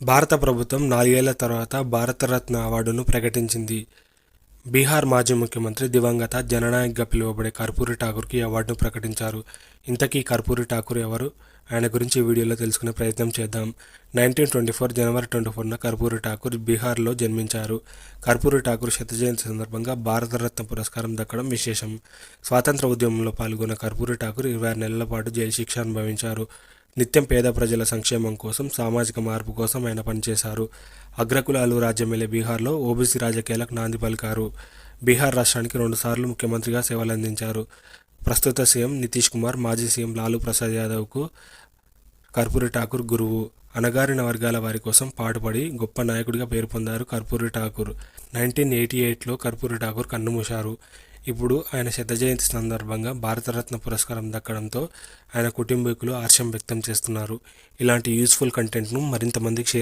భారత ప్రభుత్వం 4 ఏళ్ల తర్వాత భారతరత్న అవార్డును ప్రకటించింది. బీహార్ మాజీ ముఖ్యమంత్రి దివంగత జననాయక్గా పిలువబడే కర్పూరి ఠాకూర్కి ఈ అవార్డును ప్రకటించారు. ఇంతకీ కర్పూరి ఠాకూర్ ఎవరు? ఆయన గురించి ఈ వీడియోలో తెలుసుకునే ప్రయత్నం చేద్దాం. 1924 జనవరి 24న కర్పూరి ఠాకూర్ బీహార్లో జన్మించారు. కర్పూరి ఠాకూర్ శత జయంతి సందర్భంగా భారతరత్న పురస్కారం దక్కడం విశేషం. స్వాతంత్ర ఉద్యమంలో పాల్గొన్న కర్పూరి ఠాకూర్ 26 నెలల పాటు జైలు శిక్ష అనుభవించారు. నిత్యం పేద ప్రజల సంక్షేమం కోసం, సామాజిక మార్పు కోసం ఆయన పనిచేశారు. అగ్రకులాలు రాజ్యమేలే బీహార్లో ఓబీసీ రాజకీయాలకు నాంది పలికారు. బీహార్ రాష్ట్రానికి 2 సార్లు ముఖ్యమంత్రిగా సేవలందించారు. ప్రస్తుత సీఎం నితీష్ కుమార్, మాజీ సీఎం లాలూ ప్రసాద్ యాదవ్కు కర్పూరి ఠాకూర్ గురువు. అణగారిన వర్గాల వారి కోసం పాటుపడి గొప్ప నాయకుడిగా పేరు పొందారు కర్పూరి ఠాకూర్. 1988లో కర్పూరి ఠాకూర్ కన్నుమూశారు. ఇప్పుడు ఆయన శత జయంతి సందర్భంగా భారతరత్న పురస్కారం దక్కడంతో ఆయన కుటుంబీకులు హర్షం వ్యక్తం చేస్తున్నారు. ఇలాంటి యూస్ఫుల్ కంటెంట్ను మరింత మందికి షేర్